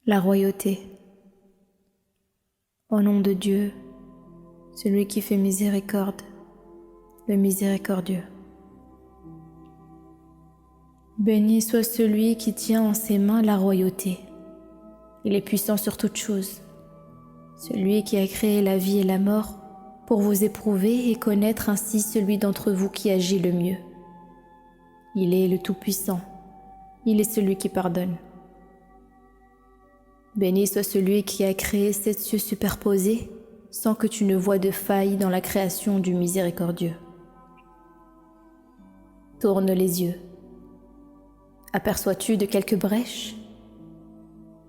La royauté. Au nom de Dieu, celui qui fait miséricorde, le miséricordieux. Béni soit celui qui tient en ses mains la royauté. Il est puissant sur toutes choses. Celui qui a créé la vie et la mort pour vous éprouver et connaître ainsi celui d'entre vous qui agit le mieux. Il est le Tout-Puissant. Il est celui qui pardonne. Béni soit celui qui a créé 7 cieux superposés sans que tu ne vois de faille dans la création du miséricordieux. Tourne les yeux. Aperçois-tu de quelques brèches?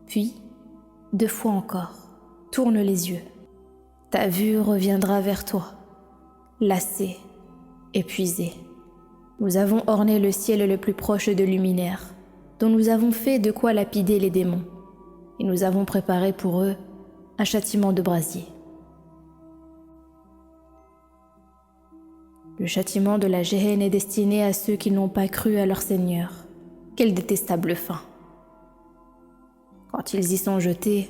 Puis, 2 fois encore, tourne les yeux. Ta vue reviendra vers toi, lassée, épuisée. Nous avons orné le ciel le plus proche de luminaires, dont nous avons fait de quoi lapider les démons, et nous avons préparé pour eux un châtiment de brasier. Le châtiment de la Géhenne est destiné à ceux qui n'ont pas cru à leur Seigneur. Quelle détestable fin! Quand ils y sont jetés,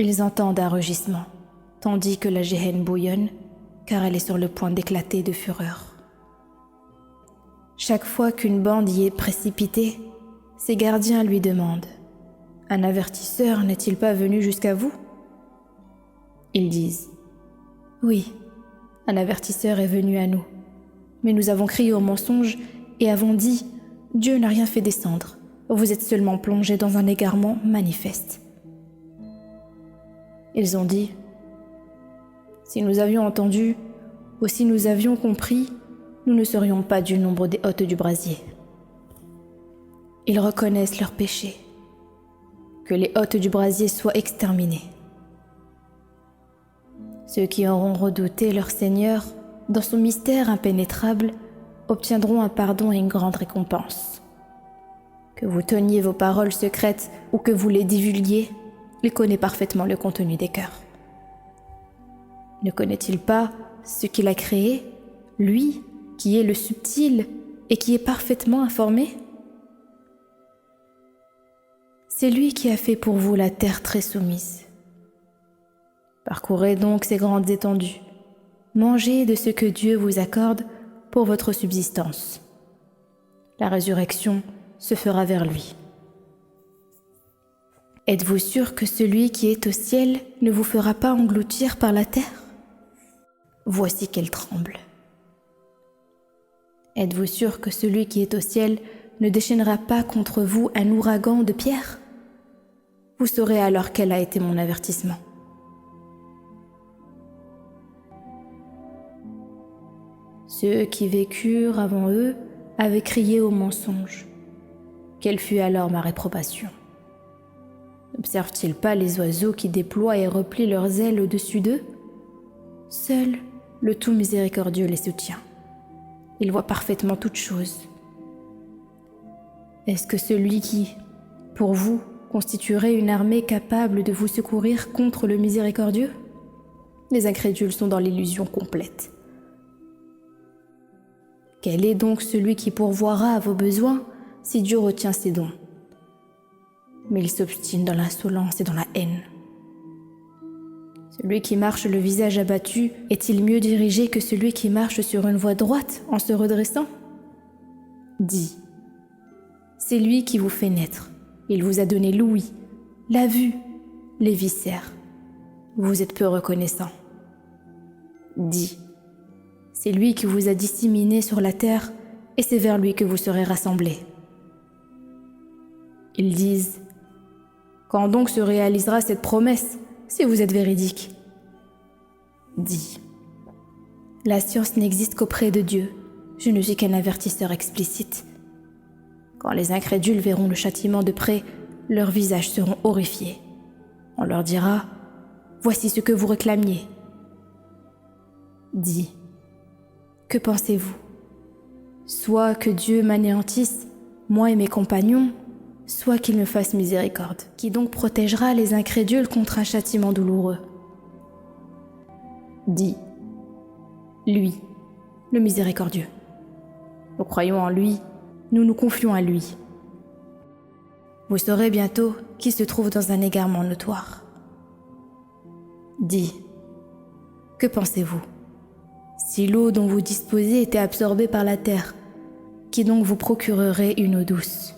ils entendent un rugissement, tandis que la Géhenne bouillonne, car elle est sur le point d'éclater de fureur. Chaque fois qu'une bande y est précipitée, ses gardiens lui demandent « Un avertisseur n'est-il pas venu jusqu'à vous ?» Ils disent « Oui, un avertisseur est venu à nous, mais nous avons crié au mensonge et avons dit « Dieu n'a rien fait descendre, vous êtes seulement plongés dans un égarement manifeste. » Ils ont dit « Si nous avions entendu, ou si nous avions compris, nous ne serions pas du nombre des hôtes du brasier. » Ils reconnaissent leurs péchés. Que les hôtes du brasier soient exterminés. Ceux qui auront redouté leur Seigneur dans son mystère impénétrable obtiendront un pardon et une grande récompense. Que vous teniez vos paroles secrètes ou que vous les divulguiez, il connaît parfaitement le contenu des cœurs. Ne connaît-il pas ce qu'il a créé, lui qui est le subtil et qui est parfaitement informé? C'est lui qui a fait pour vous la terre très soumise. Parcourez donc ces grandes étendues. Mangez de ce que Dieu vous accorde pour votre subsistance. La résurrection se fera vers lui. Êtes-vous sûr que celui qui est au ciel ne vous fera pas engloutir par la terre? Voici qu'elle tremble. Êtes-vous sûr que celui qui est au ciel ne déchaînera pas contre vous un ouragan de pierres? Vous saurez alors quel a été mon avertissement. Ceux qui vécurent avant eux avaient crié au mensonge. Quelle fut alors ma réprobation? N'observent-ils pas les oiseaux qui déploient et replient leurs ailes au-dessus d'eux? Seul le tout miséricordieux les soutient. Il voit parfaitement toutes choses. Est-ce que celui qui, pour vous, constituerait une armée capable de vous secourir contre le miséricordieux? Les incrédules sont dans l'illusion complète. Quel est donc celui qui pourvoira à vos besoins si Dieu retient ses dons? Mais il s'obstine dans l'insolence et dans la haine. Celui qui marche le visage abattu est-il mieux dirigé que celui qui marche sur une voie droite en se redressant? Dis, c'est lui qui vous fait naître. Il vous a donné l'ouïe, la vue, les viscères. Vous êtes peu reconnaissant. Dis, c'est lui qui vous a disséminé sur la terre et c'est vers lui que vous serez rassemblés. Ils disent, quand donc se réalisera cette promesse si vous êtes véridique? Dis, la science n'existe qu'auprès de Dieu. Je ne suis qu'un avertisseur explicite. Quand les incrédules verront le châtiment de près, leurs visages seront horrifiés. On leur dira, voici ce que vous réclamiez. Dis, que pensez-vous? Soit que Dieu m'anéantisse, moi et mes compagnons, soit qu'il me fasse miséricorde. Qui donc protégera les incrédules contre un châtiment douloureux? Dis, lui, le miséricordieux. Nous croyons en lui, nous nous confions à lui. Vous saurez bientôt qui se trouve dans un égarement notoire. Dis, que pensez-vous? Si l'eau dont vous disposez était absorbée par la terre, qui donc vous procurerait une eau douce?